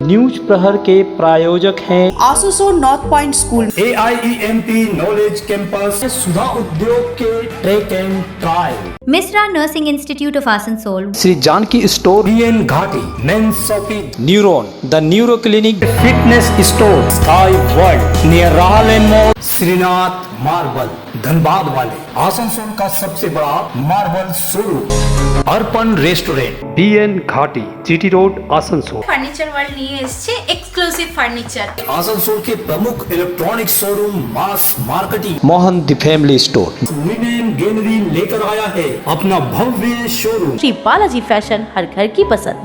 News प्रहर के प्रायोजक हैं Asansol north point school, AIEMP knowledge campus, Sudha Udyog के track and trial, Mishra nursing institute of Asansol, Shri Janaki store, BN Ghati, men's shopping, neuron the neuro clinic, fitness store, sky world near Rahal mall, Shrinath marble, Dhanbad वाले, आसनसोल का सबसे बड़ा marble showroom, Arpan restaurant, BN Ghati, GT road, Asansol. Furniture world নিয়ে এসেছে exclusive furniture. Asansol के प्रमुख electronic showroom mass marketing Mohan the family store, women gallery लेकर आया है अपना भव्य शोरूम। श्री बालाजी फैशन, हर घर की पसंद।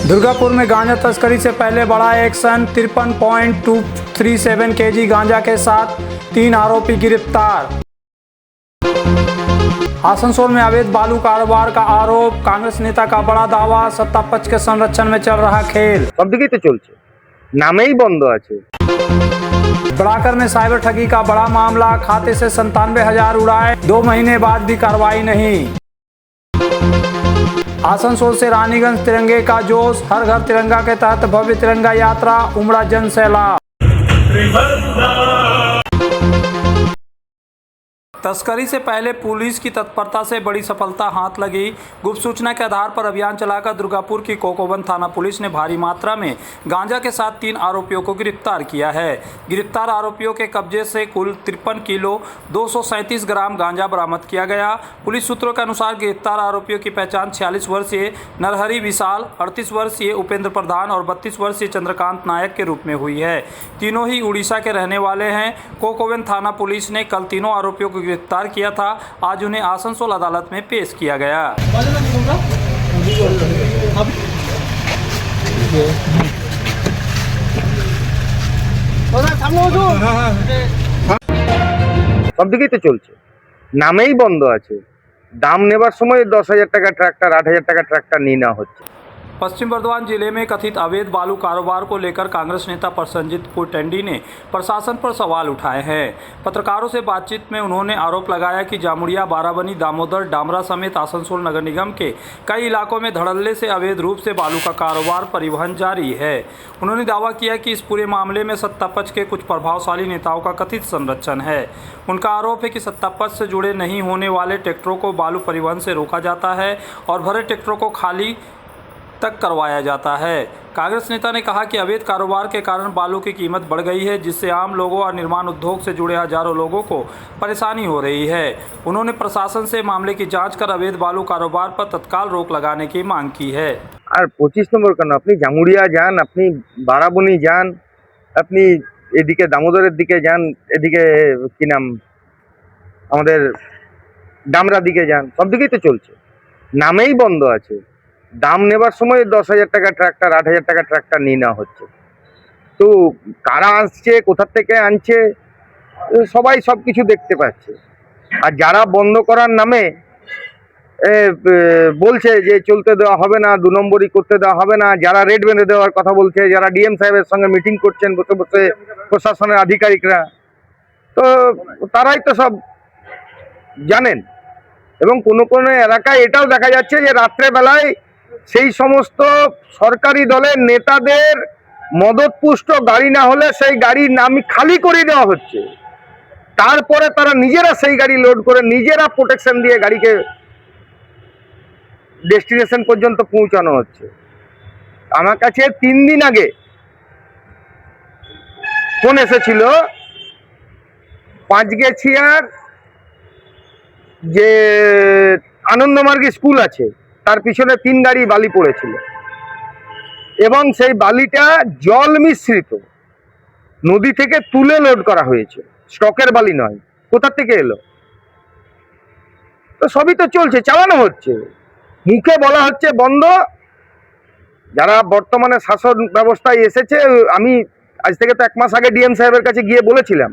दुर्गापुर में गांजा तस्करी से पहले बड़ा एक्शन, 53.237 kg गांजा के साथ 3 आरोपी गिरफ्तार। आसनसोल में अवैध बालू कारोबार का आरोप, कांग्रेस नेता का बड़ा दावा, सत्ता पक्ष के संरक्षण में चल रहा खेल। सब दिकेই তো চলছে, নামেই বন্ধ আছে। बड़ाकर में साइबर ठगी का बड़ा मामला, खाते से 97,000 उड़ाए, 2 महीने बाद भी कार्रवाई नहीं। आसनसोल से रानीगंज तिरंगे का जोश, हर घर तिरंगा के तहत भव्य तिरंगा यात्रा, उमड़ा जन सैलाब। तस्करी से पहले पुलिस की तत्परता से बड़ी सफलता हाथ लगी। गुप्त सूचना के आधार पर अभियान चलाकर दुर्गापुर की कोकोवन थाना पुलिस ने भारी मात्रा में गांजा के साथ 3 आरोपियों को गिरफ्तार किया है। गिरफ्तार आरोपियों के कब्जे से कुल 53 किलो 237 ग्राम गांजा बरामद किया गया। पुलिस सूत्रों के अनुसार गिरफ्तार आरोपियों की पहचान 46 वर्षीय नरहरि विशाल, 38 वर्षीय उपेंद्र प्रधान और 32 वर्षीय चंद्रकांत नायक के रूप में हुई है। तीनों ही उड़ीसा के रहने वाले हैं। कोकोवन थाना पुलिस ने कल तीनों आरोपियों को गिरफ्तार किया था। आज उन्हें आसनसोल अदालत में पेश किया गया। সব দিকেই তো চলছে, নামেই বন্ধ আছে। দাম নেবার সময় 10,000 টাকা ট্রাক্টর, 8,000 টাকা ট্রাক্টর নিয়ে নেওয়া হচ্ছে। पश्चिम बर्धमान जिले में कथित अवैध बालू कारोबार को लेकर कांग्रेस नेता प्रसन्नजीत कुरटेंडी ने प्रशासन पर सवाल उठाए हैं। पत्रकारों से बातचीत में उन्होंने आरोप लगाया कि जामुड़िया, बाराबनी, दामोदर, डामरा समेत आसनसोल नगर निगम के कई इलाकों में धड़ल्ले से अवैध रूप से बालू का कारोबार परिवहन जारी है। उन्होंने दावा किया कि इस पूरे मामले में सत्ता पक्ष के कुछ प्रभावशाली नेताओं का कथित संरक्षण है। उनका आरोप है कि सत्ता पक्ष से जुड़े नहीं होने वाले ट्रैक्टरों को बालू परिवहन से रोका जाता है और भरे ट्रैक्टरों को खाली तक करवाया जाता है। कांग्रेस नेता ने कहा कि अवैध कारोबार के कारण बालू की कीमत बढ़ गई है, जिससे आम लोगों और निर्माण उद्योग से जुड़े हजारों लोगों को परेशानी हो रही है। उन्होंने प्रशासन से मामले की जांच कर अवैध बालू कारोबार पर तत्काल रोक लगाने की मांग की है। আর 25 নম্বর কেন, আপনি জামুড়িয়া যান, আপনি বারাবনি যান, আপনি এদিকে দামোদরের দিকে যান, এদিকে কি নাম আমাদের ডামরা দিকে যান, সব দিকেই তো চলছে, নামেই বন্ধ আছে। দাম নেবার সময় 10,000 টাকা ট্রাক্টর, 8,000 টাকা ট্রাক্টর নিয়ে নেওয়া হচ্ছে। তো কারা আসছে, কোথা থেকে আনছে, সবাই সব কিছু দেখতে পাচ্ছে। আর যারা বন্ধ করার নামে বলছে যে চলতে দেওয়া হবে না, 2 নম্বরই করতে দেওয়া হবে না, যারা রেট বেঁধে দেওয়ার কথা বলছে, যারা ডিএম সাহেবের সঙ্গে মিটিং করছেন বসে বসে প্রশাসনের আধিকারিকরা, তো তারাই তো সব জানেন। এবং কোনো কোনো এলাকায় এটাও দেখা যাচ্ছে যে রাত্রেবেলায় সেই সমস্ত সরকারি দলের নেতাদের মদতপুষ্ট গাড়ি না হলে সেই গাড়ি নাম খালি করে দেওয়া হচ্ছে। তারপরে তারা নিজেরা সেই গাড়ি লোড করে নিজেরা প্রোটেকশন দিয়ে গাড়িকে ডেস্টিনেশন পর্যন্ত পৌঁছানো হচ্ছে। আমার কাছে 3 দিন আগে ফোন এসেছিল, পাঁচগেছিয়ার যে আনন্দমার্গ স্কুল আছে তার পিছনে 3 গাড়ি বালি পড়েছিল এবং সেই বালিটা জল মিশ্রিত নদী থেকে তুলে লোড করা হয়েছে, স্টকের বালি নয়। কোথা থেকে এলো? তো সবই তো চলছে, চালানো হচ্ছে, মুখে বলা হচ্ছে বন্ধ। যারা বর্তমানে শাসন ব্যবস্থায় এসেছে, আমি আজ থেকে তো 1 মাস আগে ডিএম সাহেবের কাছে গিয়ে বলেছিলাম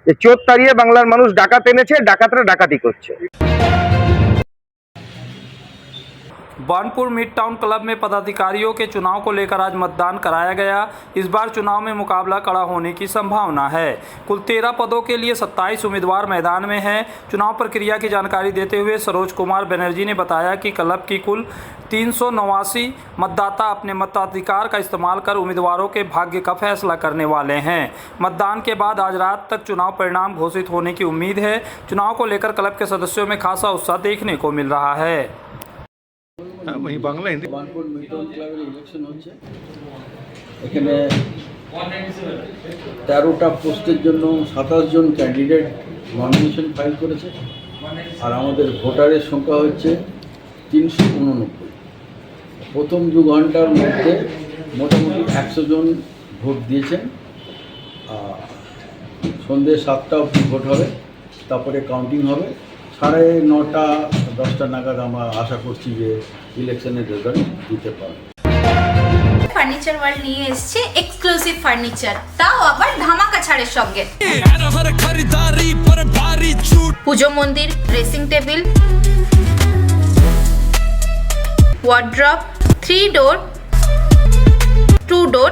যে চোর তাড়িয়ে বাংলার মানুষ ডাকাত এনেছে, ডাকাতরা ডাকাতি করছে। बानपुर मिड टाउन क्लब में पदाधिकारियों के चुनाव को लेकर आज मतदान कराया गया। इस बार चुनाव में मुकाबला कड़ा होने की संभावना है। कुल 13 पदों के लिए 27 उम्मीदवार मैदान में हैं। चुनाव प्रक्रिया की जानकारी देते हुए सरोज कुमार बनर्जी ने बताया कि क्लब की कुल 389 मतदाता अपने मताधिकार का इस्तेमाल कर उम्मीदवारों के भाग्य का फैसला करने वाले हैं। मतदान के बाद आज रात तक चुनाव परिणाम घोषित होने की उम्मीद है। चुनाव को लेकर क्लब के सदस्यों में खासा उत्साह देखने को मिल रहा है। বানপুর মিড টাউন ক্লাবের ইলেকশন হচ্ছে। এখানে 13টা পোস্টের জন্য 27 জন ক্যান্ডিডেট নমিনেশন ফাইল করেছে, আর আমাদের ভোটারের সংখ্যা হচ্ছে 389। প্রথম 2 ঘন্টার মধ্যে মোটামুটি 100 জন ভোট দিয়েছেন। সন্ধ্যে 7টা অবধি ভোট হবে, তারপরে কাউন্টিং হবে। 9:30-10টা নাগাদ আমরা আশা করছি যে ইলেকশনের রেজাল্ট দিতে পারবে। ফার্নিচার ওয়ার্ল্ড নিয়ে এসেছে এক্সক্লুসিভ ফার্নিচার, তাও আবার ধামাকা ছাড়ের সঙ্গে। পুজো মন্দির, ড্রেসিং টেবিল, ওয়ার্ড্রপ, 3 ডোর, 2 ডোর,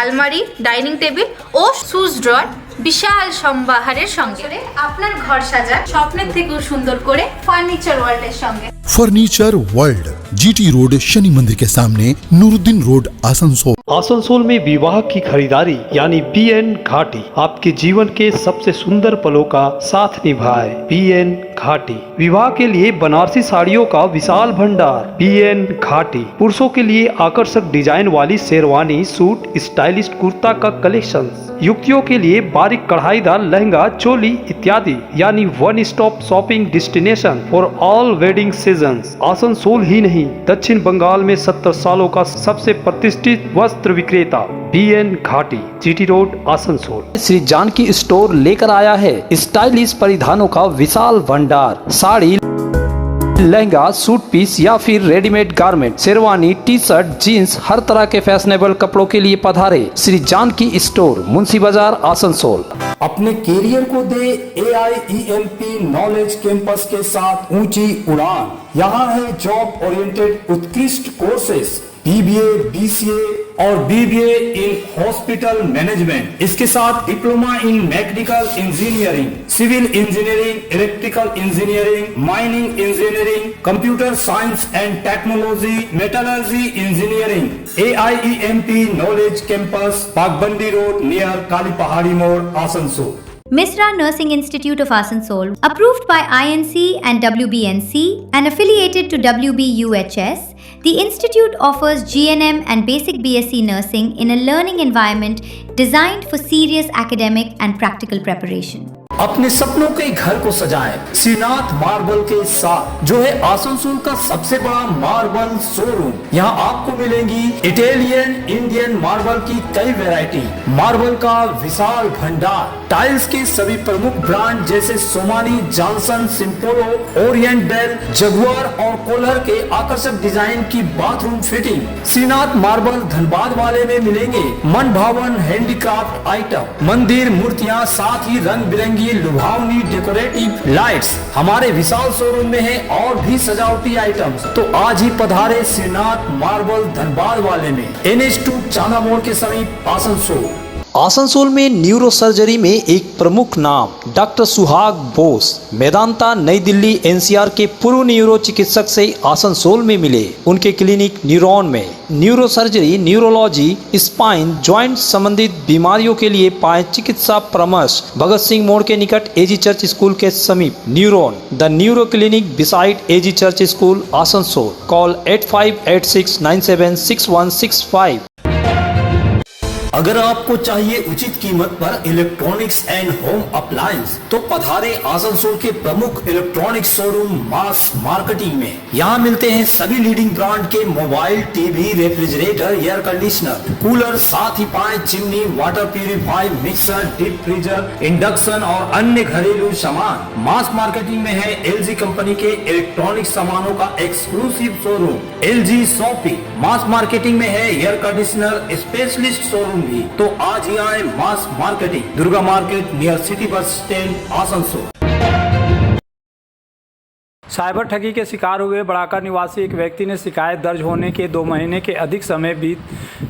আলমারি, ডাইনিং টেবিল ও শুজ ড্রয়ার বিশাল সম্ভারের সঙ্গে আপনার ঘর সাজান স্বপ্নের থেকেও সুন্দর করে ফার্নিচার ওয়ার্ল্ডের সঙ্গে। Furniture world, GT road, Shani मंदिर के सामने, नूरुद्दीन रोड, आसनसोल। आसनसोल में विवाह की खरीदारी यानी BN घाटी आपके जीवन के सबसे सुंदर पलों का साथ निभाए। BN घाटी विवाह के लिए बनारसी साड़ियों का विशाल भंडार। BN घाटी पुरुषों के लिए आकर्षक डिजाइन वाली शेरवानी, सूट, स्टाइलिश कुर्ता का कलेक्शन, युवतियों के लिए बारीक कढ़ाईदार लहंगा, चोली इत्यादि, यानी one stop shopping destination for all wedding season. Asansol ही नहीं, दक्षिण बंगाल में 70 सालों का सबसे प्रतिष्ठित वस्त्र विक्रेता BN Ghati, GT road, Asansol. Shri Janaki store लेकर आया है स्टाइलिश परिधानों का विशाल भंडार। साड़ी, लहंगा, सूट पीस या फिर readymade garment, sherwani, T shirt, jeans, हर तरह के फैशनेबल कपड़ों के लिए पधारे श्री जानकी स्टोर, मुंशी बाजार, आसनसोल। अपने कैरियर को दे AIEMP नॉलेज कैंपस के साथ ऊंची उड़ान। यहाँ है जॉब ओरिएंटेड उत्कृष्ट कोर्सेज, BBA, BCA और BBA इन हॉस्पिटल मैनेजमेंट। इसके साथ diploma in mechanical engineering, civil engineering, electrical engineering, mining engineering, computer science and technology, metallurgy engineering. AIEMP knowledge campus, Bagbandi road near Kali Pahari Mor, Asansol. Misra Nursing Institute of Asansol, approved by INC and WBNC and affiliated to WBUHS, the institute offers GNM and basic BSc nursing in a learning environment designed for serious academic and practical preparation. अपने सपनों के घर को सजाएं Srinath marble के साथ, जो है आसनसोल का सबसे बड़ा मार्बल शोरूम। यहाँ आपको मिलेंगी इटालियन, इंडियन मार्बल की कई वैरायटी, मार्बल का विशाल भंडार, टाइल्स के सभी प्रमुख ब्रांड जैसे Somany, Johnson, Simpolo, Orient Bell, Jaguar और कोलर के आकर्षक डिजाइन की bathroom fitting Shrinath marble Dhanbad वाले में मिलेंगे। मन भावन हैंडीक्राफ्ट आइटम, मंदिर, मूर्तियाँ, साथ ही रंग बिरंगी लुभावनी डेकोरेटिव लाइट्स हमारे विशाल शोरूम में है, और भी सजावटी आइटम्स। तो आज ही पधारे श्रीनाथ मार्बल धनबाद वाले में, NH2 चांदा मोड़ के समीप, आसनसोल। आसनसोल में न्यूरो सर्जरी में एक प्रमुख नाम डॉक्टर सुहाग बोस, मेदांता, नई दिल्ली, NCR के पूर्व न्यूरो चिकित्सक से आसनसोल में मिले। उनके क्लिनिक न्यूरॉन में neuro surgery, neurology, spine, joint संबंधित बीमारियों के लिए पाए चिकित्सा परामर्श। भगत सिंह मोड़ के निकट AG चर्च स्कूल के समीप neuron, the neuro clinic beside AG church school, Asansol. Call 8586976165। अगर आपको चाहिए उचित कीमत पर इलेक्ट्रॉनिक्स एंड होम अप्लायंस, तो पधारे आसनसोल के प्रमुख इलेक्ट्रॉनिक शोरूम मास मार्केटिंग में। यहाँ मिलते हैं सभी लीडिंग ब्रांड के mobile, TV, refrigerator, air conditioner, cooler, साथ ही पाए chimney, water purify, mixer, deep freezer, induction और अन्य घरेलू सामान। मास मार्केटिंग में है LG कंपनी के इलेक्ट्रॉनिक सामानों का एक्सक्लूसिव शोरूम LG शॉपी। मास मार्केटिंग में है एयर कंडीशनर स्पेशलिस्ट शोरूम भी। तो आज ही आए mass marketing, Durga market near city bus stand, Asansol. Cyber ठगी के शिकार हुए बड़ाका निवासी एक व्यक्ति ने शिकायत दर्ज होने के 2 महीने के अधिक समय बीत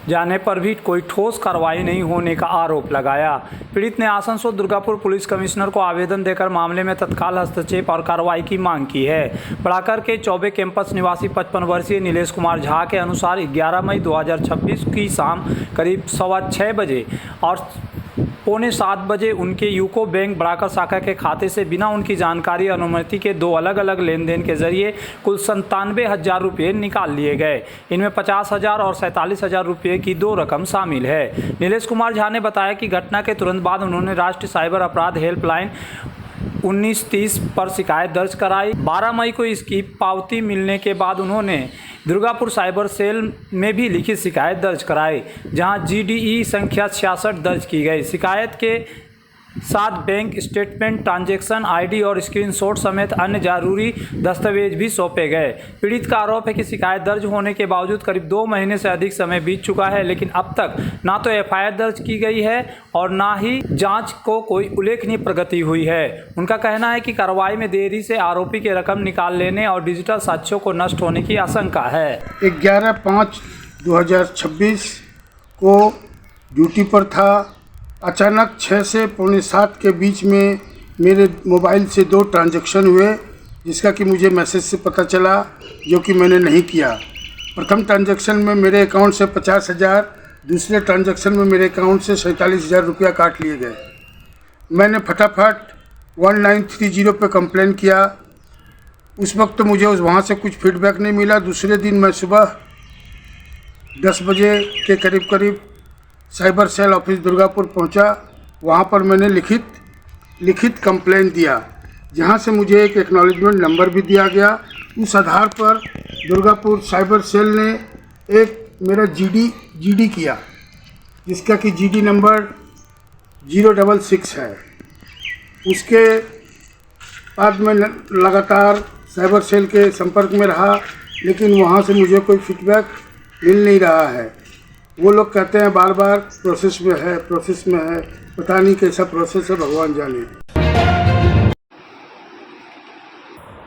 जाने पर भी कोई ठोस कार्रवाई नहीं होने का आरोप लगाया। पीड़ित ने आसनसोल दुर्गापुर पुलिस कमिश्नर को आवेदन देकर मामले में तत्काल हस्तक्षेप और कार्रवाई की मांग की है। बड़ाकर के चौबे कैंपस निवासी 55 वर्षीय नीलेश कुमार झा के अनुसार 11 मई 2026 की शाम करीब 6:15 बजे और 6:45 बजे उनके यूको बैंक बड़ाकर शाखा के खाते से बिना उनकी जानकारी और अनुमति के 2 अलग अलग लेनदेन के जरिए कुल 97,000 रुपये निकाल लिए गए। इनमें 50,000 और 47,000 रुपये की 2 रकम शामिल है। नीलेश कुमार झा ने बताया कि घटना के तुरंत बाद उन्होंने राष्ट्रीय साइबर अपराध हेल्पलाइन 1930 पर शिकायत दर्ज कराई। 12 मई को इसकी पावती मिलने के बाद उन्होंने दुर्गापुर साइबर सेल में भी लिखित शिकायत दर्ज कराई, जहां GDE संख्या 66 दर्ज की गई। शिकायत के साथ बैंक स्टेटमेंट, ट्रांजैक्शन ID और स्क्रीनशॉट समेत अन्य जरूरी दस्तावेज भी सौंपे गए। पीड़ित का आरोप है कि शिकायत दर्ज होने के बावजूद करीब 2 महीने से अधिक समय बीत चुका है, लेकिन अब तक ना तो FIR दर्ज की गई है और ना ही जांच को कोई उल्लेखनीय प्रगति हुई है। उनका कहना है कि कार्रवाई में देरी से आरोपी की रकम निकाल लेने और डिजिटल साक्ष्यों को नष्ट होने की आशंका है। 11/5/2026 को ड्यूटी पर था। अचानक 6 से 6:45 के बीच में मेरे मोबाइल से 2 ट्रांजैक्शन हुए, जिसका कि मुझे मैसेज से पता चला, जो कि मैंने नहीं किया। प्रथम ट्रांजैक्शन में मेरे अकाउंट से 50,000, दूसरे ट्रांजैक्शन में मेरे अकाउंट से 47,000 रुपया काट लिए गए। मैंने फटाफट 1930 पे कंप्लेन किया। उस वक्त तो मुझे वहाँ से कुछ फीडबैक नहीं मिला। दूसरे दिन मैं सुबह 10 बजे के करीब साइबर सेल ऑफिस दुर्गापुर पहुंचा। वहां पर मैंने लिखित कंप्लेंट दिया, जहां से मुझे एक एक्नॉलेजमेंट नंबर भी दिया गया। उस आधार पर दुर्गापुर साइबर सेल ने एक मेरा GD किया, जिसका कि GD नंबर 066 है। उसके बाद मैं लगातार साइबर सेल के संपर्क में रहा, लेकिन वहां से मुझे कोई फीडबैक मिल नहीं रहा है। वो लोग कहते हैं बार बार प्रोसेस में है। पता नहीं कैसा प्रोसेस है, भगवान जाने।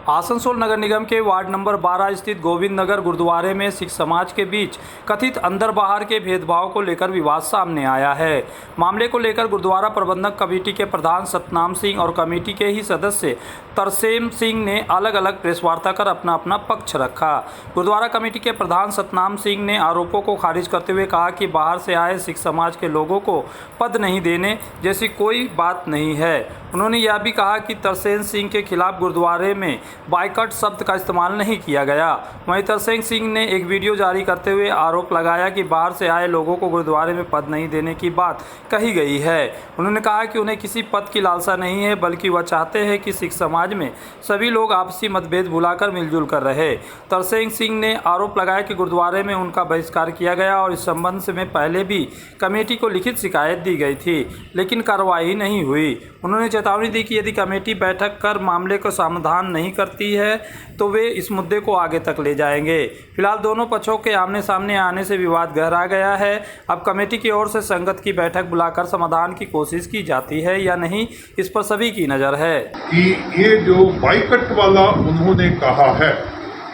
आसनसोल नगर निगम के वार्ड नंबर 12 स्थित गोविंद नगर गुरुद्वारे में सिख समाज के बीच कथित अंदर बाहर के भेदभाव को लेकर विवाद सामने आया है। मामले को लेकर गुरुद्वारा प्रबंधक कमेटी के प्रधान सतनाम सिंह और कमेटी के ही सदस्य तरसेम सिंह ने अलग अलग प्रेस वार्ता कर अपना पक्ष रखा। गुरुद्वारा कमेटी के प्रधान सतनाम सिंह ने आरोपों को खारिज करते हुए कहा कि बाहर से आए सिख समाज के लोगों को पद नहीं देने जैसी कोई बात नहीं है। उन्होंने यह भी कहा कि तरसेम सिंह के खिलाफ गुरुद्वारे में बाइकआउट शब्द का इस्तेमाल नहीं किया गया। वहीं तरसेम सिंह ने एक वीडियो जारी करते हुए आरोप लगाया कि बाहर से आए लोगों को गुरुद्वारे में पद नहीं देने की बात कही गई है। उन्होंने कहा कि उन्हें किसी पद की लालसा नहीं है, बल्कि वह चाहते हैं कि सिख समाज में सभी लोग आपसी मतभेद भुलाकर मिलजुल कर रहे। तरसेम सिंह ने आरोप लगाया कि गुरुद्वारे में उनका बहिष्कार किया गया और इस संबंध में पहले भी कमेटी को लिखित शिकायत दी गई थी, लेकिन कार्रवाई नहीं हुई। उन्होंने चेतावनी दी कि यदि कमेटी बैठक कर मामले को समाधान नहीं करती है तो वे इस मुद्दे को आगे तक ले जाएंगे। फिलहाल दोनों पक्षों के आमने सामने आने से विवाद गहरा गया है। अब कमेटी की ओर से संगत की बैठक बुलाकर समाधान की कोशिश की जाती है या नहीं, इस पर सभी की नज़र है। कि ये जो बाइकट वाला उन्होंने कहा है,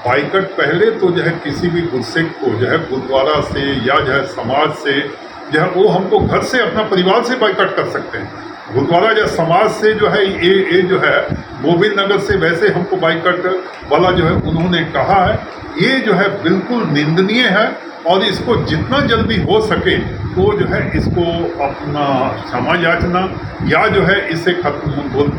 बाइकट पहले तो जो है किसी भी गुरसिख को जो है गुरुद्वारा से या जो है समाज से जो है वो हमको घर से अपना परिवार से बाइकट कर सकते हैं। गुरुद्वारा या समाज से जो है ये जो है गोविंद नगर से वैसे हमको बाइकट वाला जो है उन्होंने कहा है, ये जो है बिल्कुल निंदनीय है और इसको जितना जल्दी हो सके तो जो है इसको अपना क्षमा याचना या जो है इसे खत्म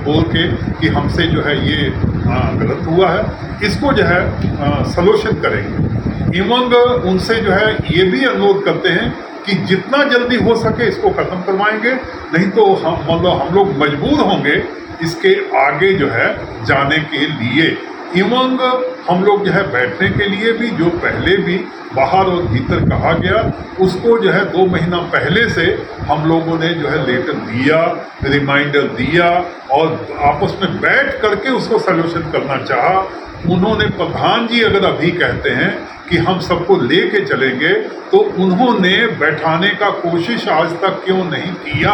बोल के कि हमसे जो है ये गलत हुआ है, इसको जो है सॉल्यूशन करेंगे। एवं उनसे जो है ये भी अनुरोध करते हैं कि जितना जल्दी हो सके इसको ख़त्म करवाएंगे, नहीं तो हम लोग मजबूर होंगे इसके आगे जो है जाने के लिए। एवं हम लोग जो है बैठने के लिए भी जो पहले भी बाहर और भीतर कहा गया उसको जो है 2 महीना पहले से हम लोगों ने जो है लेटर दिया, रिमाइंडर दिया और आपस में बैठ करके उसको सॉल्यूशन करना चाहा। उन्होंने प्रधान जी अगर अभी कहते हैं कि हम सबको लेके चलेंगे तो उन्होंने बैठाने का कोशिश आज तक क्यों नहीं किया।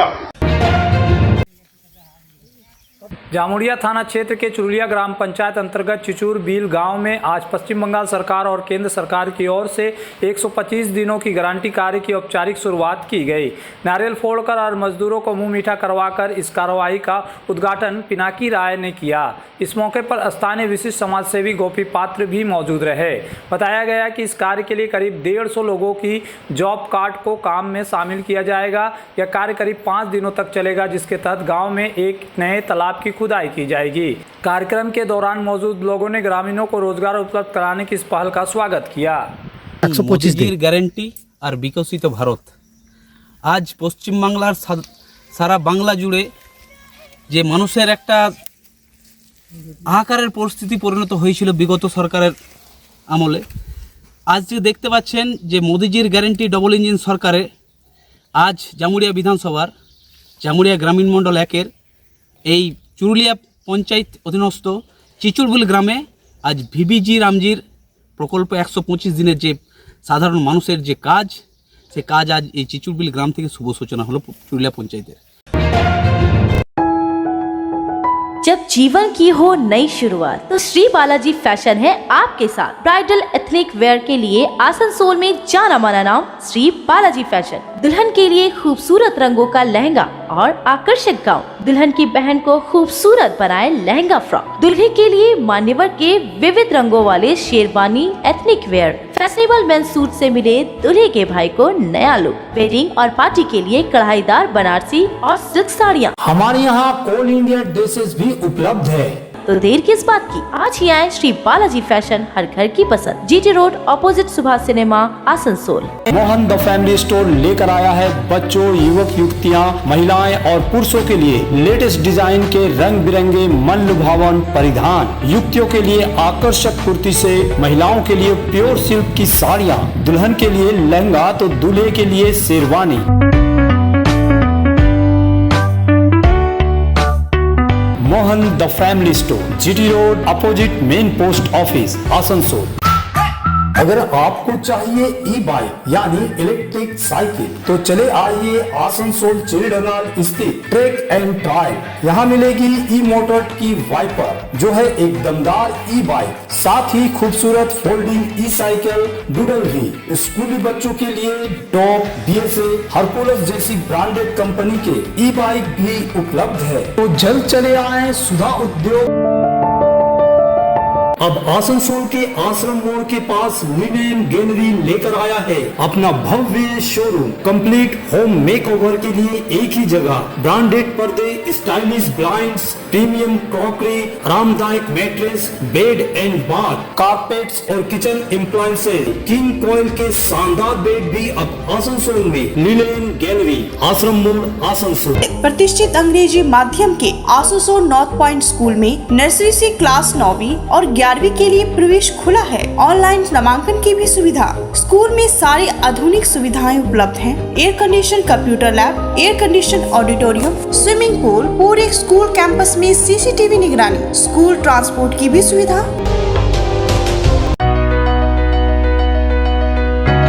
जामुड़िया थाना क्षेत्र के चुरुलिया ग्राम पंचायत अंतर्गत चिचूर बील गांव में आज पश्चिम बंगाल सरकार और केंद्र सरकार की ओर से 125 दिनों की गारंटी कार्य की औपचारिक शुरुआत की गई। नारियल फोड़कर और मजदूरों को मुंह मीठा करवाकर इस कार्रवाई का उद्घाटन पिनाकी राय ने किया। इस मौके पर स्थानीय विशिष्ट समाजसेवी गोपी पात्र भी मौजूद रहे। बताया गया कि इस कार्य के लिए करीब 150 लोगों की जॉब कार्ड को काम में शामिल किया जाएगा। यह कार्य करीब 5 दिनों तक चलेगा, जिसके तहत गाँव में एक नए तालाब की खुदाई की जाएगी। कार्यक्रम के दौरान मौजूद लोगों ने ग्रामीणों को रोजगार उपलब्ध कराने की इस पहल का स्वागत किया। 125 दिन গ্যারান্টি আর বিকশিত ভারত আজ পশ্চিম বাংলার সারা বাংলা জুড়ে যে মানুষের একটা হাহাকারের পরিস্থিতি পরিণত হয়েছিল বিগত সরকারের আমলে, আজ যে দেখতে পাচ্ছেন যে মোদিজির গ্যারান্টি ডবল ইঞ্জিন সরকারে আজ জামুড়িয়া বিধানসভার জামুড়িয়া গ্রামীণ মণ্ডল 1-এর এই চুরুলিয়া পঞ্চায়েত অধীনস্থ চিচুরবিল গ্রামে আজ ভিবিজি রামজির প্রকল্প 125 দিনের যে সাধারণ মানুষের যে কাজ, সে কাজ আজ এই চিচুরবিল গ্রাম থেকে শুভ সূচনা হলো চুরুলিয়া পঞ্চায়েতের। जब जीवन की हो नई शुरुआत तो श्री बालाजी फैशन है आपके साथ। ब्राइडल एथनिक वेयर के लिए आसनसोल में जाना माना नाम श्री बालाजी फैशन। दुल्हन के लिए खूबसूरत रंगों का लहंगा और आकर्षक गाउन, दुल्हन की बहन को खूबसूरत बनाए लहंगा फ्रॉक, दुल्हे के लिए मान्यवर के विविध रंगों वाले sherwani ethnic wear, fashionable men's suit से मिले दुल्हे के भाई को नया लुक, वेडिंग और पार्टी के लिए कढ़ाईदार बनारसी और सिल्क साड़ियाँ। हमारे यहाँ ऑल इंडिया ड्रेसेस भी उपलब्ध है, तो देर किस बात की, आज ही आए श्री बालाजी फैशन, हर घर की पसंद, GT road opposite Subhash cinema, Asansol. Mohan the family store लेकर आया है बच्चों, युवक युवतियाँ, महिलाएं और पुरुषों के लिए लेटेस्ट डिजाइन के रंग बिरंगे मन लुभावन परिधान, युवतियों के लिए आकर्षक कुर्ती से, महिलाओं के लिए प्योर सिल्क की साड़ियाँ, दुल्हन के लिए लहंगा तो दूल्हे के लिए sherwani. Mohan the family store, GT road opposite main post office, Asansol. अगर आपको चाहिए ई बाइक यानी इलेक्ट्रिक साइकिल तो चले आइए आसनसोल चिड़डगाल स्थित ट्रैक एंड ट्रायल। यहाँ मिलेगी ई मोटर की वाइपर जो है एक दमदार ई बाइक, साथ ही खूबसूरत फोल्डिंग ई साइकिल डूडल भी। स्कूली बच्चों के लिए टॉप, डीएसए, हरकुलस जैसी ब्रांडेड कंपनी के ई बाइक भी उपलब्ध है। तो जल्द चले आए सुधा उद्योग। अब आसनसोल के आश्रम मोड़ के पास लिनेन गैलरी लेकर आया है अपना भव्य शोरूम। कंप्लीट होम मेकओवर के लिए एक ही जगह, ब्रांडेड पर्दे, स्टाइलिश ब्लाइंड्स, प्रीमियम क्रॉकरी, आरामदायक mattress, bed and bath, carpets और किचन एप्लायंसेज, किंग कोयल के शानदार बेड भी अब आसनसोल में। लिनेन गैलरी, आश्रम मोड़, आसनसोल। प्रतिष्ठित अंग्रेजी माध्यम के आसनसोल नॉर्थ पॉइंट स्कूल में नर्सरी से क्लास 9वीं और 11वीं के लिए प्रवेश खुला है। ऑनलाइन नामांकन की भी सुविधा। स्कूल में सारी आधुनिक सुविधाएं उपलब्ध हैं। Air condition computer lab, air condition auditorium, swimming pool, पूरे स्कूल कैंपस में सीसीटीवी निगरानी, स्कूल ट्रांसपोर्ट की भी सुविधा।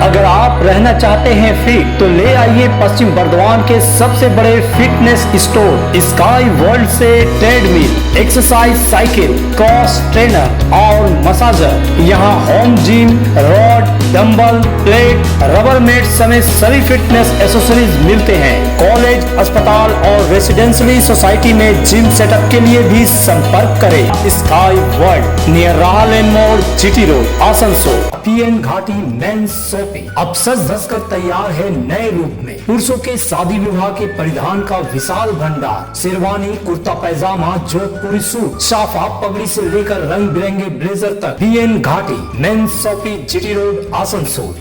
अगर आप रहना चाहते हैं फिट तो ले आइए पश्चिम बर्दवान के सबसे बड़े फिटनेस स्टोर स्काई वर्ल्ड से treadmill, exercise cycle, cross trainer और मसाजर। यहाँ home gym, rod, dumbbell, plate, rubber mat समेत सभी फिटनेस एसेसरीज मिलते हैं। कॉलेज, अस्पताल और रेसिडेंशियली सोसाइटी में जिम सेटअप के लिए भी संपर्क करें। स्काई वर्ल्ड नियर राहलेन मोड़, GT road, Asansol. PN Ghati men's shopping अब सज धज कर तैयार है नए रूप में। पुरुषों के शादी विवाह के परिधान का विशाल भंडार, शेरवानी, कुर्ता पैजामा, जोधपुरी सूट, साफा, पगड़ी से लेकर रंग बिरंगे ब्लेजर तक। PN Ghati men's shopping, GT road, Asansol.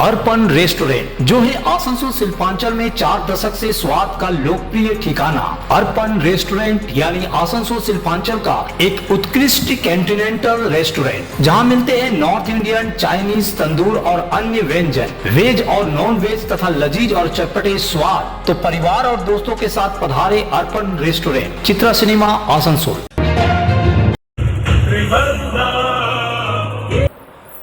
Arpan restaurant जो है आसनसोल शिल्पांचल में 4 दशक से स्वाद का लोकप्रिय ठिकाना। अर्पण रेस्टोरेंट यानी आसनसोल शिल्पांचल का एक उत्कृष्ट कॉन्टिनेंटल रेस्टोरेंट जहां मिलते हैं नॉर्थ इंडियन, चाइनीज, तंदूर और अन्य व्यंजन, वेज और नॉन वेज तथा लजीज और चटपटे स्वाद। तो परिवार और दोस्तों के साथ पधारे अर्पण रेस्टोरेंट, चित्रा सिनेमा, आसनसोल।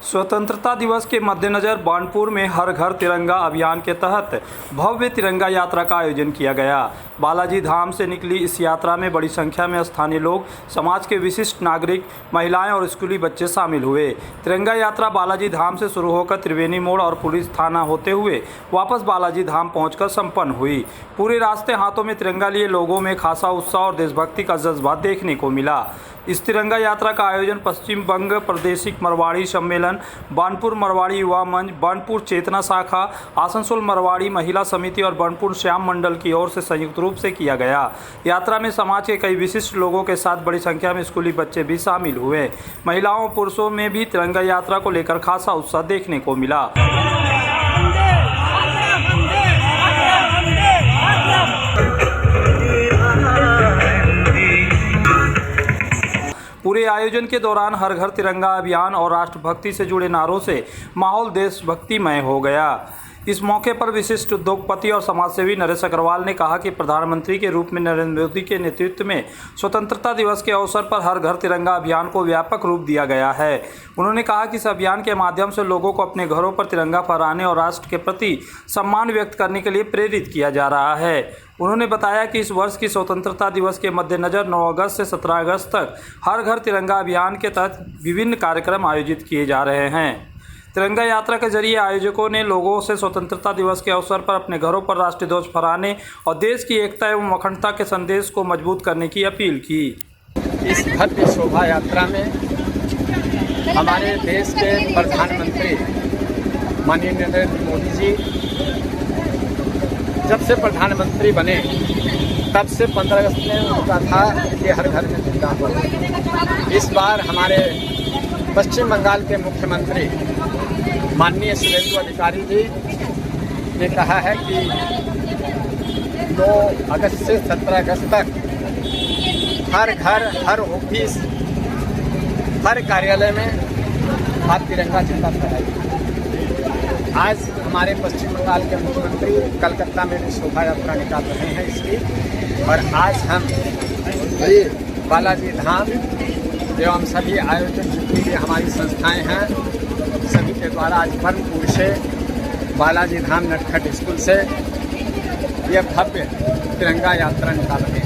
स्वतंत्रता दिवस के मद्देनजर बानपुर में हर घर तिरंगा अभियान के तहत भव्य तिरंगा यात्रा का आयोजन किया गया। बालाजी धाम से निकली इस यात्रा में बड़ी संख्या में स्थानीय लोग, समाज के विशिष्ट नागरिक, महिलाएं और स्कूली बच्चे शामिल हुए। तिरंगा यात्रा बालाजी धाम से शुरू होकर त्रिवेणी मोड़ और पुलिस थाना होते हुए वापस बालाजी धाम पहुंचकर संपन्न हुई। पूरे रास्ते हाथों में तिरंगा लिए लोगों में खासा उत्साह और देशभक्ति का जज्बा देखने को मिला। इस तिरंगा यात्रा का आयोजन पश्चिम बंग प्रादेशिक मरवाड़ी सम्मेलन, बानपुर मरवाड़ी युवा मंच, बानपुर चेतना शाखा, आसनसोल मरवाड़ी महिला समिति और बानपुर श्याम मंडल की ओर से संयुक्त रूप से किया गया। यात्रा में समाज के कई विशिष्ट लोगों के साथ बड़ी संख्या में स्कूली बच्चे भी शामिल हुए। महिलाओं और पुरुषों में भी तिरंगा यात्रा को लेकर खासा उत्साह देखने को मिला। पूरे आयोजन के दौरान हर घर तिरंगा अभियान और राष्ट्रभक्ति से जुड़े नारों से माहौल देशभक्तिमय हो गया। इस मौके पर विशिष्ट उद्योगपति और समाजसेवी नरेश अग्रवाल ने कहा कि प्रधानमंत्री के रूप में नरेंद्र मोदी के नेतृत्व में स्वतंत्रता दिवस के अवसर पर हर घर तिरंगा अभियान को व्यापक रूप दिया गया है। उन्होंने कहा कि इस अभियान के माध्यम से लोगों को अपने घरों पर तिरंगा फहराने और राष्ट्र के प्रति सम्मान व्यक्त करने के लिए प्रेरित किया जा रहा है। उन्होंने बताया कि इस वर्ष की स्वतंत्रता दिवस के मद्देनजर 9 अगस्त से 17 अगस्त तक हर घर तिरंगा अभियान के तहत विभिन्न कार्यक्रम आयोजित किए जा रहे हैं। तिरंगा यात्रा के जरिए आयोजकों ने लोगों से स्वतंत्रता दिवस के अवसर पर अपने घरों पर राष्ट्रीय ध्वज फहराने और देश की एकता एवं अखंडता के संदेश को मजबूत करने की अपील की। इस भव्य शोभा यात्रा में हमारे देश के प्रधानमंत्री माननीय नरेंद्र मोदी जी जब से प्रधानमंत्री बने तब से 15 अगस्त में उनका था कि हर घर में तिरंगा हो। इस बार हमारे पश्चिम बंगाल के मुख्यमंत्री माननीय शुभेंदु अधिकारी जी ने कहा है कि 9 अगस्त से 17 अगस्त तक हर घर, हर ऑफिस, हर कार्यालय में आप तिरंगा झंडा फहराइए। आज हमारे पश्चिम बंगाल के मुख्यमंत्री कलकत्ता में भी शोभा यात्रा निकाल रहे हैं इसकी, और आज हम बालाजी धाम एवं सभी आयोजन जितनी भी हमारी संस्थाएं हैं सभी के द्वारा आज बर्नपुर से बालाजी धाम नटखट स्कूल से यह भव्य तिरंगा यात्रा निकाल रहे हैं।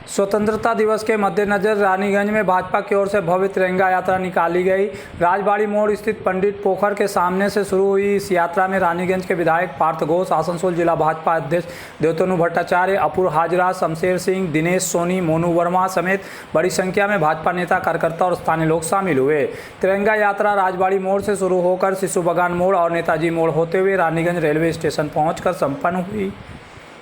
स्वतंत्रता दिवस के मद्देनजर रानीगंज में भाजपा की ओर से भव्य तिरंगा यात्रा निकाली गई। राजबाड़ी मोड़ स्थित पंडित पोखर के सामने से शुरू हुई इस यात्रा में रानीगंज के विधायक पार्थ घोष, आसनसोल जिला भाजपा अध्यक्ष देवतनु भट्टाचार्य, अपूर हाजरा, शमशेर सिंह, दिनेश सोनी, मोनू वर्मा समेत बड़ी संख्या में भाजपा नेता, कार्यकर्ता और स्थानीय लोग शामिल हुए। तिरंगा यात्रा राजबाड़ी मोड़ से शुरू होकर शिशु बगान मोड़ और नेताजी मोड़ होते हुए रानीगंज रेलवे स्टेशन पहुंचकर संपन्न हुई।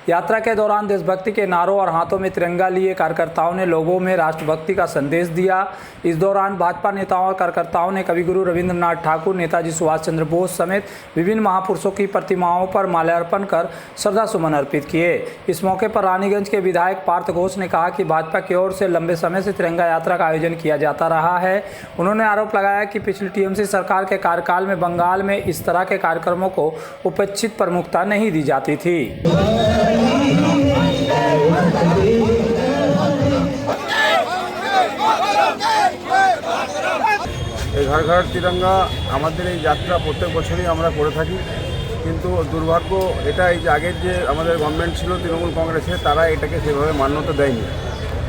यात्रा के दौरान देशभक्ति के नारों और हाथों में तिरंगा लिए कार्यकर्ताओं ने लोगों में राष्ट्रभक्ति का संदेश दिया। इस दौरान भाजपा नेताओं और कार्यकर्ताओं ने कविगुरु रविंद्रनाथ ठाकुर, नेताजी सुभाष चंद्र बोस समेत विभिन्न महापुरुषों की प्रतिमाओं पर माल्यार्पण कर श्रद्धा सुमन अर्पित किए। इस मौके पर रानीगंज के विधायक पार्थ घोष ने कहा कि भाजपा की ओर से लंबे समय से तिरंगा यात्रा का आयोजन किया जाता रहा है। उन्होंने आरोप लगाया कि पिछली टीएमसी सरकार के कार्यकाल में बंगाल में इस तरह के कार्यक्रमों को उपेक्षित प्रमुखता नहीं दी जाती थी। घर घर तिरंगा আমাদের এই যাত্রা প্রত্যেক বছরই আমরা করে থাকি, কিন্তু দুর্ভাগ্য এটাই যে আগের যে আমাদের গভর্নমেন্ট ছিল তৃণমূল কংগ্রেসের, তারা এটাকে সেভাবে মান্যতা দেয়নি।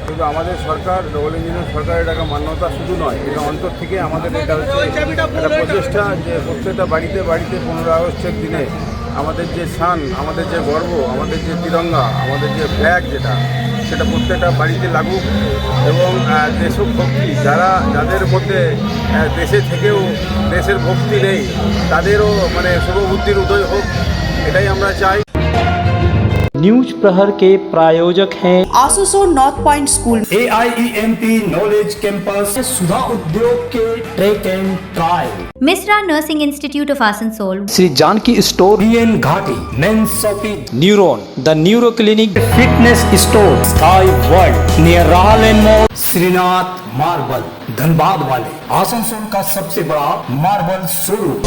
কিন্তু আমাদের সরকার, ডবল ইঞ্জিনের সরকার এটাকে মান্যতা শুধু নয়, এটা অন্তর থেকে আমাদের এটা হচ্ছে একটা প্রচেষ্টা যে প্রত্যেকটা বাড়িতে বাড়িতে 15 আগস্টের দিনে আমাদের যে শান, আমাদের যে গর্ব, আমাদের যে তিরঙ্গা, আমাদের যে ফ্ল্যাগ যেটা, সেটা প্রত্যেকটা বাড়িতে লাগুক এবং দেশভক্তি যাদের মধ্যে দেশে থেকেও দেশের ভক্তি নেই তাদেরও মানে শুভবুদ্ধির উদয় হোক, এটাই আমরা চাই। न्यूज प्रहर के प्रायोजक हैं Asansol north point school, AIEMP knowledge campus, Sudha Udyog के track and trial. Misra Nursing Institute of Asansol, Shri Janaki store, BN Ghati, men's shopping, neuron, the neuro clinic, fitness store, sky world near Rahal mall, Shrinath marble, Dhanbad वाले, आसनसोल का सबसे बड़ा marble showroom,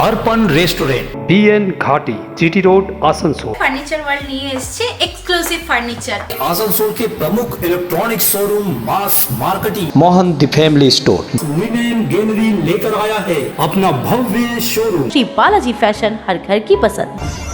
Arpan restaurant, BN Ghati, GT road, Asansol. Furniture world নিয়ে এসেছে exclusive furniture. Asansol के प्रमुख electronic showroom mass marketing, Mohan the family store, women gallery लेकर आया है अपना भव्य शोरूम। श्री बालाजी फैशन, हर घर की पसंद।